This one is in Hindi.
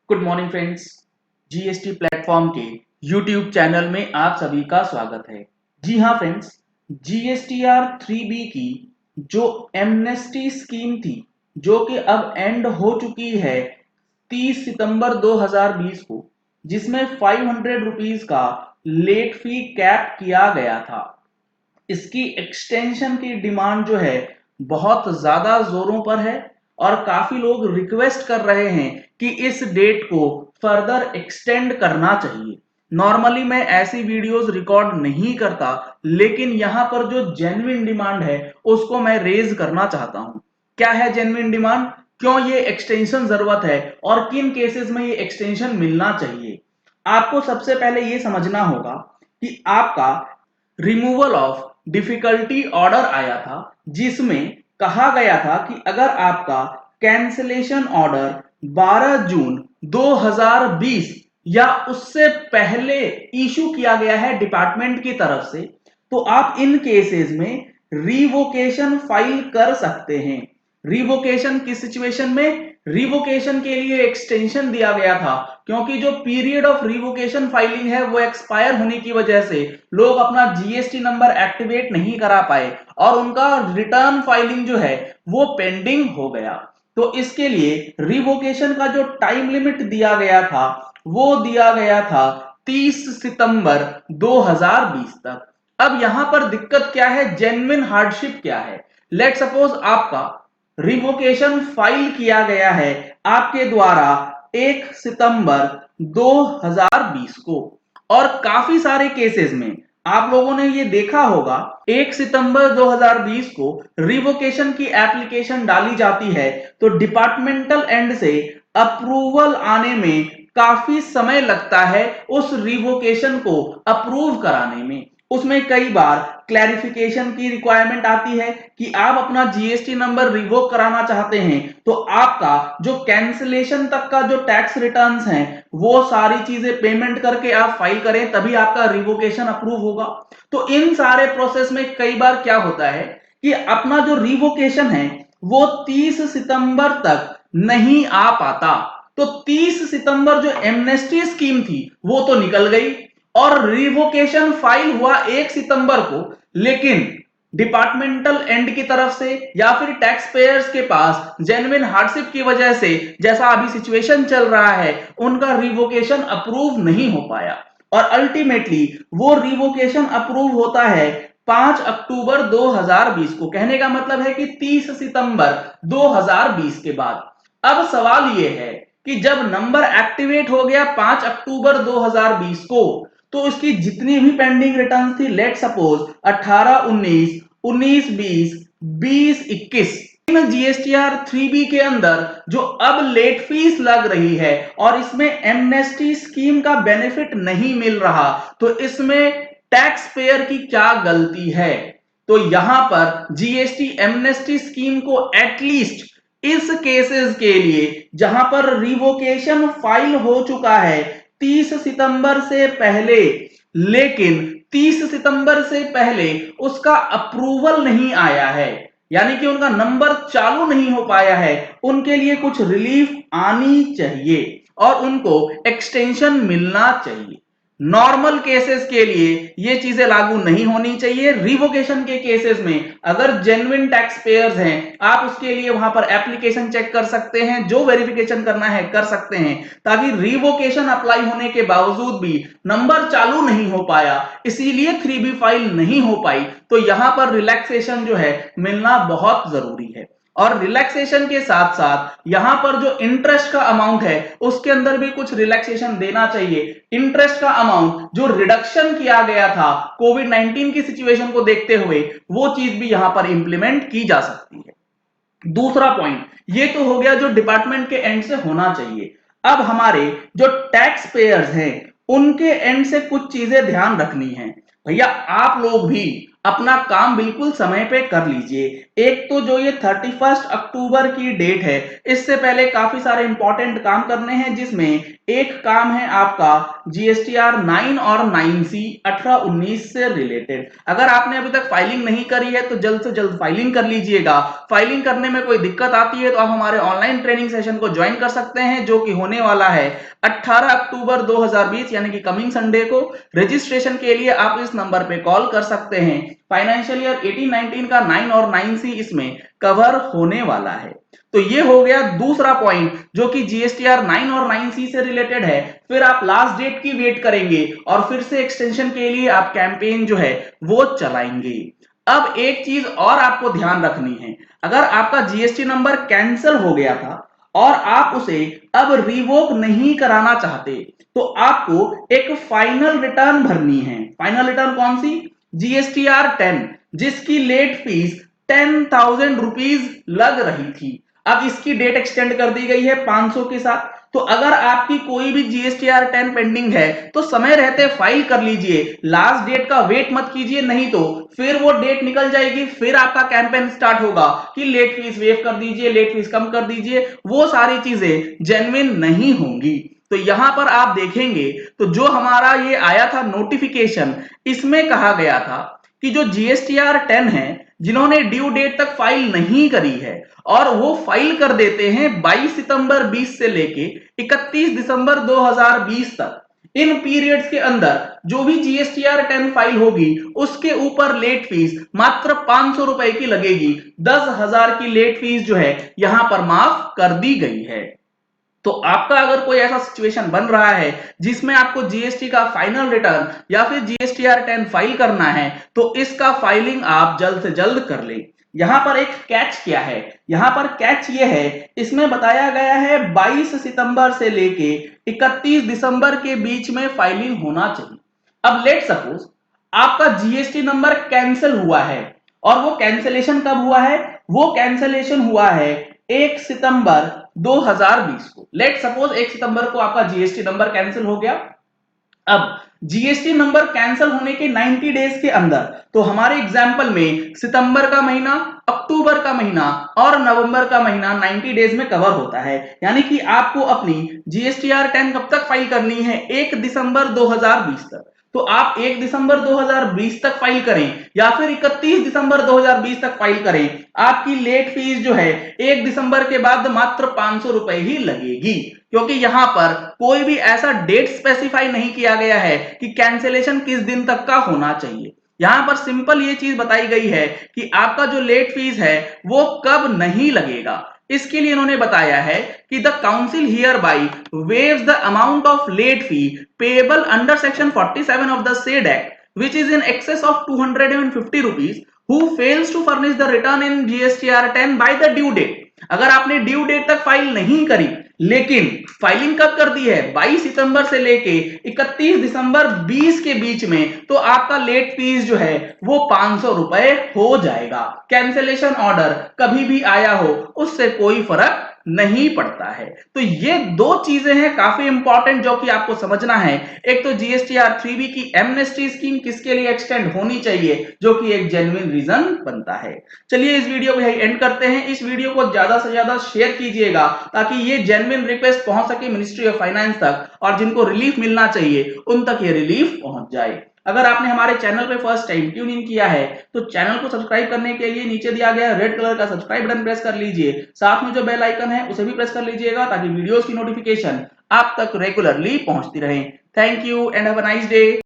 Good morning friends. GST platform के यूट्यूब चैनल में आप सभी का स्वागत है। जी हाँ फ्रेंड्स, जीएसटीआर 3B की जो एमनेस्टी स्कीम थी जो कि अब एंड हो चुकी है 30 सितंबर 2020 को, जिसमें 500 रुपीज का लेट फी कैप किया गया था। इसकी एक्सटेंशन की डिमांड जो है बहुत ज्यादा जोरों पर है और काफी लोग रिक्वेस्ट कर रहे हैं कि इस डेट को फर्दर एक्सटेंड करना चाहिए। नॉर्मली मैं ऐसी वीडियोस रिकॉर्ड नहीं करता, लेकिन यहां पर जो जेन्युइन डिमांड है उसको मैं रेज करना चाहता हूं। क्या है जेन्युइन डिमांड, क्यों ये एक्सटेंशन जरूरत है और किन केसेस में ये एक्सटेंशन मिलना चाहिए। आपको सबसे पहले ये समझना होगा कि आपका रिमूवल ऑफ डिफिकल्टी ऑर्डर आया था, जिसमें कहा गया था कि अगर आपका कैंसिलेशन ऑर्डर 12 जून 2020 या उससे पहले इशू किया गया है डिपार्टमेंट की तरफ से, तो आप इन केसेस में रिवोकेशन फाइल कर सकते हैं। रिवोकेशन किस सिचुएशन में? रिवोकेशन के लिए एक्सटेंशन दिया गया था, क्योंकि जो पीरियड ऑफ रिवोकेशन फाइलिंग है वो एक्सपायर होने की वजह से लोग अपना जीएसटी नंबर एक्टिवेट नहीं करा पाए और उनका रिटर्न फाइलिंग जो है वो पेंडिंग हो गया। तो इसके लिए रिवोकेशन का जो टाइम लिमिट दिया गया था वो दिया गया था 30 सितंबर 2020 तक। अब यहां पर दिक्कत क्या है, जेन्युइन हार्डशिप क्या है? लेट सपोज आपका रिवोकेशन फाइल किया गया है आपके द्वारा 1 सितंबर 2020 को, और काफी सारे केसेस में आप लोगों ने ये देखा होगा 1 सितंबर 2020 को रिवोकेशन की एप्लीकेशन डाली जाती है तो डिपार्टमेंटल एंड से अप्रूवल आने में काफी समय लगता है उस रिवोकेशन को अप्रूव कराने में। उसमें कई बार क्लैरिफिकेशन की रिक्वायरमेंट आती है कि आप अपना जीएसटी नंबर रिवोक कराना चाहते हैं तो आपका जो कैंसिलेशन तक का जो टैक्स रिटर्न्स हैं वो सारी चीजें पेमेंट करके आप फाइल करें, तभी आपका रिवोकेशन अप्रूव होगा। तो इन सारे प्रोसेस में कई बार क्या होता है कि अपना जो रिवोकेशन है वो 30 सितंबर तक नहीं आ पाता। तो 30 सितंबर जो एमनेस्टी स्कीम थी वो तो निकल गई और रिवोकेशन फाइल हुआ 1 सितंबर को, लेकिन डिपार्टमेंटल एंड की तरफ से या फिर टैक्स पेयर्स के पास जेन्युइन हार्डशिप की वजह से, जैसा अभी सिचुएशन चल रहा है, उनका रिवोकेशन अप्रूव नहीं हो पाया और अल्टीमेटली वो रिवोकेशन अप्रूव होता है 5 अक्टूबर 2020 को। कहने का मतलब है कि 30 सितंबर 2020 के बाद। अब सवाल ये है कि जब नंबर एक्टिवेट हो गया 5 अक्टूबर 2020 को, तो इसकी जितनी भी पेंडिंग रिटर्न थी, लेट सपोज 18, 19, 19, 20, 20, 21, इन जीएसटीआर 3B के अंदर जो अब लेट फीस लग रही है और इसमें एमनेस्टी स्कीम का बेनिफिट नहीं मिल रहा, तो इसमें टैक्स पेयर की क्या गलती है? तो यहां पर जीएसटी एमनेस्टी स्कीम को एटलीस्ट इस केसेस के लिए जहां पर रिवोकेशन फाइल हो चुका है 30 सितंबर से पहले, लेकिन 30 सितंबर से पहले उसका अप्रूवल नहीं आया है, यानी कि उनका नंबर चालू नहीं हो पाया है, उनके लिए कुछ रिलीफ आनी चाहिए और उनको एक्सटेंशन मिलना चाहिए। नॉर्मल केसेस के लिए ये चीजें लागू नहीं होनी चाहिए। रिवोकेशन के केसेस में अगर जेन्युइन टैक्स पेयर्स हैं, आप उसके लिए वहां पर एप्लीकेशन चेक कर सकते हैं, जो वेरिफिकेशन करना है कर सकते हैं, ताकि रिवोकेशन अप्लाई होने के बावजूद भी नंबर चालू नहीं हो पाया, इसीलिए 3B फाइल नहीं हो पाई, तो यहां पर रिलैक्सेशन जो है मिलना बहुत जरूरी है। और रिलैक्सेशन के साथ साथ यहां पर जो इंटरेस्ट का अमाउंट है उसके अंदर भी कुछ रिलैक्सेशन देना चाहिए। इंटरेस्ट का अमाउंट जो रिडक्शन किया गया था कोविड 19 की सिचुएशन को देखते हुए, वो चीज भी यहां पर इंप्लीमेंट की जा सकती है। दूसरा पॉइंट, ये तो हो गया जो डिपार्टमेंट के एंड से होना चाहिए। अब हमारे जो टैक्स पेयर्स हैं उनके एंड से कुछ चीजें ध्यान रखनी है। भैया आप लोग भी अपना काम बिल्कुल समय पे कर लीजिए। एक तो जो ये 31 अक्टूबर की डेट है, इससे पहले काफी सारे इंपॉर्टेंट काम करने हैं, जिसमें एक काम है आपका जीएसटीआर 9 और 9C 18-19 से रिलेटेड। अगर आपने अभी तक फाइलिंग नहीं करी है तो जल्द से जल्द फाइलिंग कर लीजिएगा। फाइलिंग करने में कोई दिक्कत आती है तो आप हमारे ऑनलाइन ट्रेनिंग सेशन को ज्वाइन कर सकते हैं, जो कि होने वाला है 18 अक्टूबर 2020 यानी कि कमिंग संडे को। रजिस्ट्रेशन के लिए आप इस नंबर पे कॉल कर सकते हैं। फाइनेंशियल ईयर 18-19 का 9 और 9C इसमें कवर होने वाला है। तो ये हो गया दूसरा पॉइंट जो कि जीएसटीआर 9 और 9C से रिलेटेड है। फिर आप लास्ट डेट की वेट करेंगे और फिर से एक्सटेंशन के लिए आप कैंपेन जो है वो चलाएंगे। अब एक चीज और आपको ध्यान रखनी है, अगर आपका जीएसटी नंबर कैंसिल हो गया था और आप उसे अब रिवोक नहीं कराना चाहते तो आपको एक फाइनल रिटर्न भरनी है। फाइनल रिटर्न कौन सी? जीएसटीआर 10, जिसकी लेट फीस 10,000 रुपीज लग रही थी। अब इसकी डेट एक्सटेंड कर दी गई है 500 के साथ। तो अगर आपकी कोई भी जीएसटीआर 10 पेंडिंग है तो समय रहते फाइल कर लीजिए, लास्ट डेट का वेट मत कीजिए, नहीं तो फिर वो डेट निकल जाएगी, फिर आपका कैंपेन स्टार्ट होगा कि लेट फीस वेव कर दीजिए, लेट फीस कम कर दीजिए। वो सारी चीजें जेन्युइन नहीं होंगी। तो यहां पर आप देखेंगे तो जो हमारा ये आया था नोटिफिकेशन, इसमें कहा गया था कि जो जीएसटीआर 10 है, जिन्होंने ड्यू डेट तक फाइल नहीं करी है और वो फाइल कर देते हैं 22 सितंबर 20 से लेके 31 दिसंबर 2020 तक, इन पीरियड्स के अंदर जो भी जीएसटीआर 10 फाइल होगी उसके ऊपर लेट फीस मात्र 500 रुपए की लगेगी। 10,000 की लेट फीस जो है यहां पर माफ कर दी गई है। तो आपका अगर कोई ऐसा सिचुएशन बन रहा है जिसमें आपको जीएसटी का फाइनल रिटर्न या फिर जीएसटीआर 10 फाइल करना है तो इसका फाइलिंग आप जल्द से जल्द कर लें। यहां पर एक कैच क्या है? यहां पर कैच ये है, इसमें बताया गया है 22 सितंबर से लेके 31 दिसंबर के बीच में फाइलिंग होना चाहिए। अब लेट सपोज आपका जीएसटी नंबर कैंसिल हुआ है, और वो कैंसिलेशन कब हुआ है? वो कैंसिलेशन हुआ है 1 सितंबर 2020 को। लेट सपोज 1 सितंबर को आपका जीएसटी नंबर कैंसिल हो गया। अब जीएसटी नंबर कैंसिल होने के 90 डेज के अंदर, तो हमारे एग्जाम्पल में सितंबर का महीना, अक्टूबर का महीना और नवंबर का महीना 90 डेज में कवर होता है। यानी कि आपको अपनी जीएसटीआर 10 कब तक फाइल करनी है? 1 दिसंबर 2020 तक। तो आप 1 दिसंबर 2020 तक फाइल करें या फिर 31 दिसंबर 2020 तक फाइल करें, आपकी लेट फीस जो है 1 दिसंबर के बाद मात्र 500 रुपए ही लगेगी, क्योंकि यहां पर कोई भी ऐसा डेट स्पेसिफाई नहीं किया गया है कि कैंसिलेशन किस दिन तक का होना चाहिए। यहां पर सिंपल ये चीज बताई गई है कि आपका जो लेट फीस है वो कब नहीं लगेगा। इसके लिए इन्होंने बताया है कि the council hereby waives the amount of late fee payable under section 47 of the said act which is in excess of 250 rupees who fails to furnish the return in GSTR 10 by the due date। अगर आपने ड्यू डेट तक फाइल नहीं करी लेकिन फाइलिंग कब कर दी है? 22 सितंबर से लेके 31 दिसंबर 20 के बीच में, तो आपका लेट फीस जो है वो 500 रुपए हो जाएगा। कैंसिलेशन ऑर्डर कभी भी आया हो उससे कोई फर्क नहीं पड़ता है। तो ये दो चीजें हैं काफी इंपॉर्टेंट जो कि आपको समझना है। एक तो जीएसटीआर 3B की एमनेस्टी स्कीम किसके लिए एक्सटेंड होनी चाहिए, जो कि एक जेन्युइन रीजन बनता है। चलिए इस वीडियो को यही एंड करते हैं। इस वीडियो को ज्यादा से ज्यादा शेयर कीजिएगा ताकि ये जेन्युइन रिक्वेस्ट पहुंच सके मिनिस्ट्री ऑफ फाइनेंस तक, और जिनको रिलीफ मिलना चाहिए उन तक ये रिलीफ पहुंच जाए। अगर आपने हमारे चैनल पे फर्स्ट टाइम ट्यून इन किया है तो चैनल को सब्सक्राइब करने के लिए नीचे दिया गया रेड कलर का सब्सक्राइब बटन प्रेस कर लीजिए। साथ में जो बेल आइकन है उसे भी प्रेस कर लीजिएगा ताकि वीडियोस की नोटिफिकेशन आप तक रेगुलरली पहुंचती रहे। Thank you and have a nice day.